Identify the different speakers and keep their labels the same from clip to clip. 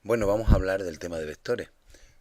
Speaker 1: Bueno, vamos a hablar del tema de vectores.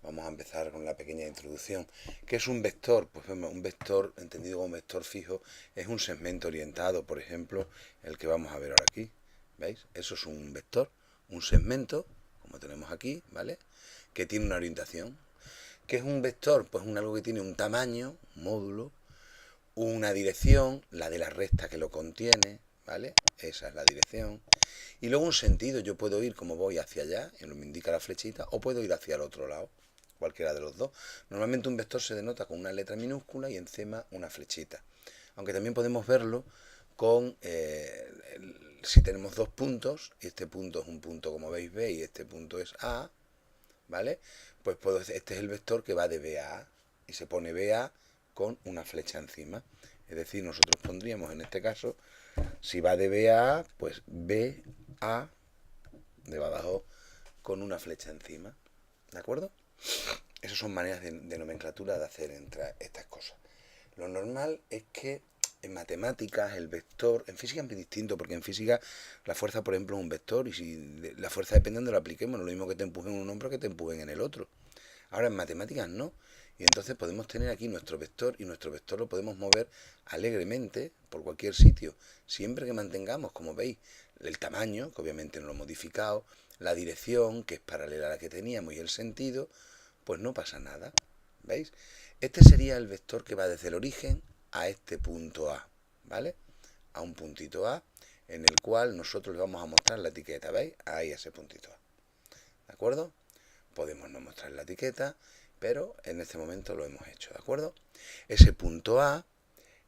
Speaker 1: Vamos a empezar con la pequeña introducción. ¿Qué es un vector? Pues un vector, entendido como vector fijo, es un segmento orientado, por ejemplo, el que vamos a ver ahora aquí. ¿Veis? Eso es un vector, un segmento, como tenemos aquí, ¿vale? Que tiene una orientación. ¿Qué es un vector? Pues algo que tiene un tamaño, un módulo, una dirección, la de la recta que lo contiene, ¿vale? Esa es la dirección. Y luego un sentido, yo puedo ir como voy hacia allá, y me indica la flechita, o puedo ir hacia el otro lado, cualquiera de los dos. Normalmente un vector se denota con una letra minúscula y encima una flechita. Aunque también podemos verlo con, si tenemos dos puntos, y este punto es un punto como veis B y este punto es A, ¿vale? Pues este es el vector que va de B a A, y se pone B a con una flecha encima. Es decir, nosotros pondríamos en este caso, si va de B a A, pues B a de abajo con una flecha encima. ¿De acuerdo? Esas son maneras de nomenclatura de hacer entre estas cosas. Lo normal es que en matemáticas el vector, en física es muy distinto, porque en física la fuerza, por ejemplo, es un vector, y si la fuerza depende de donde lo apliquemos, no es lo mismo que te empujen en un hombro que te empujen en el otro. Ahora en matemáticas no. Y entonces podemos tener aquí nuestro vector, y nuestro vector lo podemos mover alegremente por cualquier sitio, siempre que mantengamos, como veis, el tamaño, que obviamente no lo he modificado, la dirección, que es paralela a la que teníamos, y el sentido, pues no pasa nada. ¿Veis? Este sería el vector que va desde el origen a este punto A, ¿vale? A un puntito A, en el cual nosotros le vamos a mostrar la etiqueta, ¿veis? Ahí ese puntito A. ¿De acuerdo? Podemos no mostrar la etiqueta, pero en este momento lo hemos hecho, ¿de acuerdo? Ese punto A,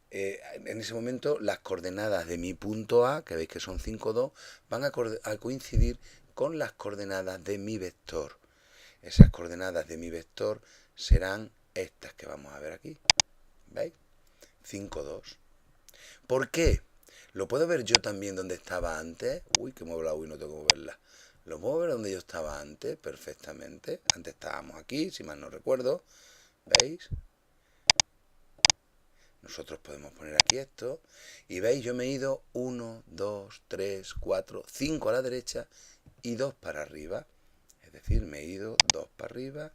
Speaker 1: en ese momento las coordenadas de mi punto A, que veis que son 5, 2, van a coincidir con las coordenadas de mi vector. Esas coordenadas de mi vector serán estas que vamos a ver aquí. ¿Veis? 5, 2. ¿Por qué? ¿Lo puedo ver yo también donde estaba antes? Uy, que me he hablado y no tengo que verla. ¿Lo puedo ver donde yo estaba antes? Perfectamente. Antes estábamos aquí, si mal no recuerdo. ¿Veis? Nosotros podemos poner aquí esto. Y veis, yo me he ido 1, 2, 3, 4, 5 a la derecha y 2 para arriba. Es decir, me he ido 2 para arriba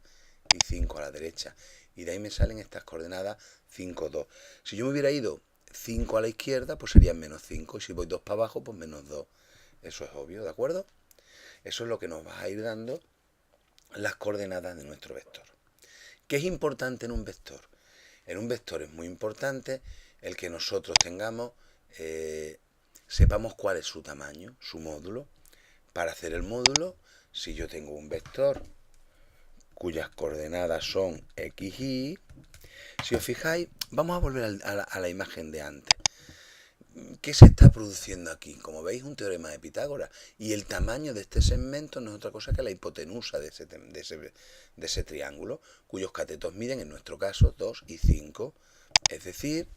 Speaker 1: y 5 a la derecha. Y de ahí me salen estas coordenadas 5, 2. Si yo me hubiera ido 5 a la izquierda, pues serían menos 5. Y si voy 2 para abajo, pues menos 2. Eso es obvio, ¿de acuerdo? Eso es lo que nos va a ir dando las coordenadas de nuestro vector. ¿Qué es importante en un vector? En un vector es muy importante el que nosotros tengamos, sepamos cuál es su tamaño, su módulo. Para hacer el módulo, si yo tengo un vector cuyas coordenadas son x, y, si os fijáis, vamos a volver a la imagen de antes. ¿Qué se está produciendo aquí? Como veis, un teorema de Pitágoras. Y el tamaño de este segmento no es otra cosa que la hipotenusa de ese triángulo, cuyos catetos miden, en nuestro caso, 2 y 5. Es decir,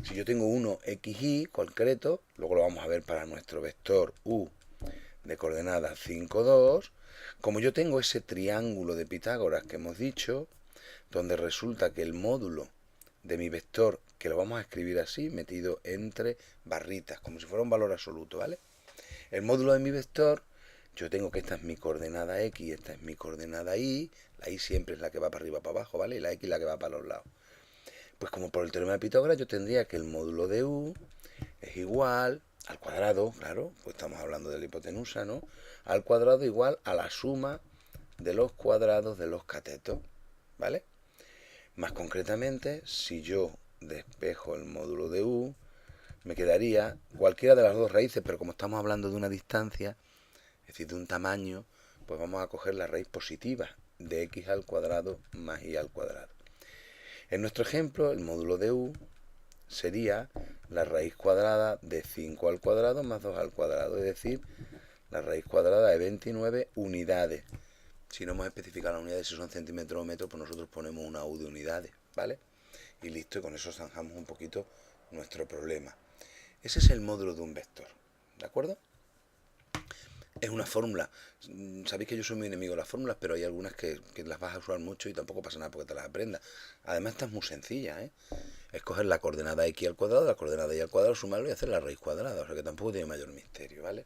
Speaker 1: si yo tengo uno xy concreto, luego lo vamos a ver para nuestro vector u de coordenadas 5, 2, como yo tengo ese triángulo de Pitágoras que hemos dicho, donde resulta que el módulo de mi vector, que lo vamos a escribir así, metido entre barritas, como si fuera un valor absoluto, ¿vale? El módulo de mi vector, yo tengo que esta es mi coordenada x, esta es mi coordenada y, la y siempre es la que va para arriba, para abajo, ¿vale? Y la x la que va para los lados. Pues como por el teorema de Pitágoras, yo tendría que el módulo de u es igual al cuadrado, claro, pues estamos hablando de la hipotenusa, ¿no? Al cuadrado igual a la suma de los cuadrados de los catetos, ¿vale? Más concretamente, si yo despejo el módulo de u, me quedaría cualquiera de las dos raíces, pero como estamos hablando de una distancia, es decir, de un tamaño, pues vamos a coger la raíz positiva de x al cuadrado más y al cuadrado. En nuestro ejemplo, el módulo de u sería la raíz cuadrada de 5 al cuadrado más 2 al cuadrado, es decir, la raíz cuadrada de 29 unidades. Si no hemos especificado las unidades, si son centímetros o metros, pues nosotros ponemos una U de unidades, ¿vale? Y listo, y con eso zanjamos un poquito nuestro problema. Ese es el módulo de un vector, ¿de acuerdo? Es una fórmula. Sabéis que yo soy muy enemigo de las fórmulas, pero hay algunas que las vas a usar mucho y tampoco pasa nada porque te las aprendas. Además, esta es muy sencilla, ¿eh? Es coger la coordenada x al cuadrado, la coordenada y al cuadrado, sumarlo y hacer la raíz cuadrada. O sea que tampoco tiene mayor misterio, ¿vale?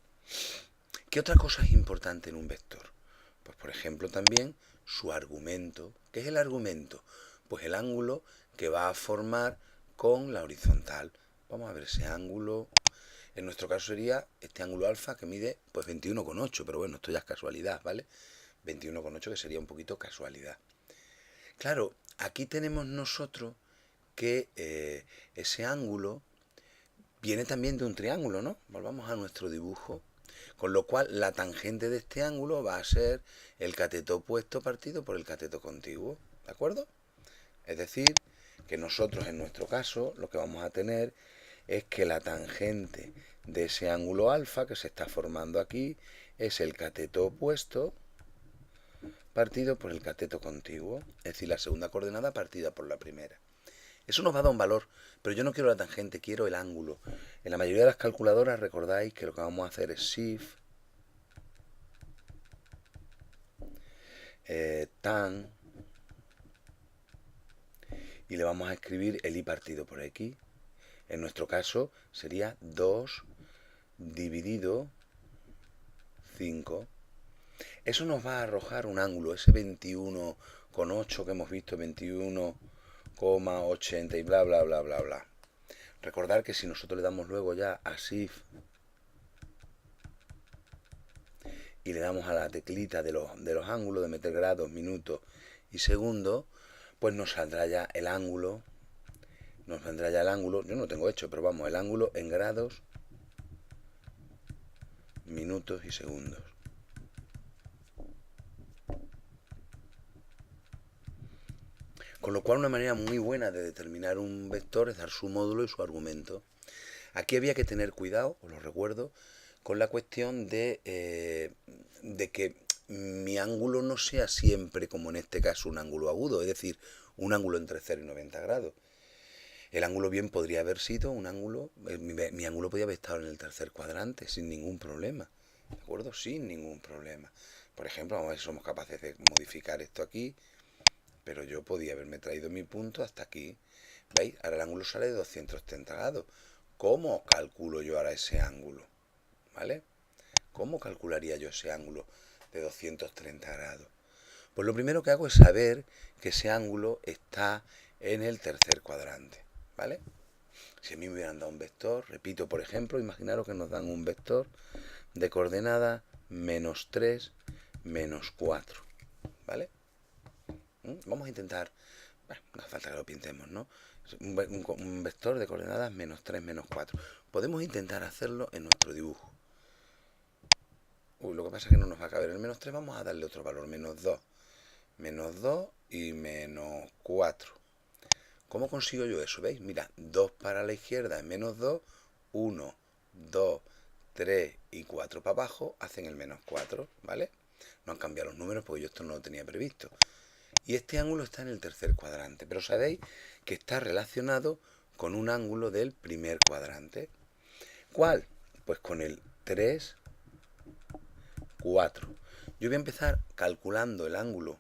Speaker 1: ¿Qué otra cosa es importante en un vector? Pues por ejemplo también su argumento. ¿Qué es el argumento? Pues el ángulo que va a formar con la horizontal. Vamos a ver ese ángulo. En nuestro caso sería este ángulo alfa que mide pues 21,8, pero bueno, esto ya es casualidad, ¿vale? 21,8 que sería un poquito casualidad. Claro, aquí tenemos nosotros que ese ángulo viene también de un triángulo, ¿no? Volvamos a nuestro dibujo. Con lo cual, la tangente de este ángulo va a ser el cateto opuesto partido por el cateto contiguo, ¿de acuerdo? Es decir, que nosotros en nuestro caso lo que vamos a tener es que la tangente de ese ángulo alfa que se está formando aquí es el cateto opuesto partido por el cateto contiguo, es decir, la segunda coordenada partida por la primera. Eso nos va a dar un valor, pero yo no quiero la tangente, quiero el ángulo. En la mayoría de las calculadoras recordáis que lo que vamos a hacer es Shift, tan, y le vamos a escribir el i partido por x. En nuestro caso sería 2 dividido 5. Eso nos va a arrojar un ángulo, ese 21,8 que hemos visto, 21,80 y bla, bla, bla, bla, bla. Recordar que si nosotros le damos luego ya a Shift y le damos a la teclita de los ángulos, de meter grados, minutos y segundos, pues nos saldrá ya el ángulo, yo no lo tengo hecho, pero vamos, el ángulo en grados, minutos y segundos. Con lo cual una manera muy buena de determinar un vector es dar su módulo y su argumento. Aquí había que tener cuidado, os lo recuerdo, con la cuestión de que mi ángulo no sea siempre, como en este caso, un ángulo agudo, es decir, un ángulo entre 0 y 90 grados. El ángulo bien podría haber sido un ángulo, mi ángulo podría haber estado en el tercer cuadrante sin ningún problema, ¿de acuerdo? Sin ningún problema. Por ejemplo, vamos a ver si somos capaces de modificar esto aquí, pero yo podía haberme traído mi punto hasta aquí. ¿Veis? Ahora el ángulo sale de 230 grados. ¿Cómo calculo yo ahora ese ángulo? ¿Vale? ¿Cómo calcularía yo ese ángulo de 230 grados? Pues lo primero que hago es saber que ese ángulo está en el tercer cuadrante, ¿vale? Si a mí me hubieran dado un vector, repito, por ejemplo, imaginaros que nos dan un vector de coordenadas -3, -4, ¿vale? Vamos a intentar, bueno, no hace falta que lo pintemos, ¿no? Un vector de coordenadas -3, -4. Podemos intentar hacerlo en nuestro dibujo. Lo que pasa es que no nos va a caber el -3, vamos a darle otro valor, -2. -2 y -4. ¿Cómo consigo yo eso? ¿Veis? Mira, 2 para la izquierda es -2, 1, 2, 3 y 4 para abajo hacen el -4, ¿vale? No han cambiado los números porque yo esto no lo tenía previsto. Y este ángulo está en el tercer cuadrante, pero sabéis que está relacionado con un ángulo del primer cuadrante. ¿Cuál? Pues con el 3, 4. Yo voy a empezar calculando el ángulo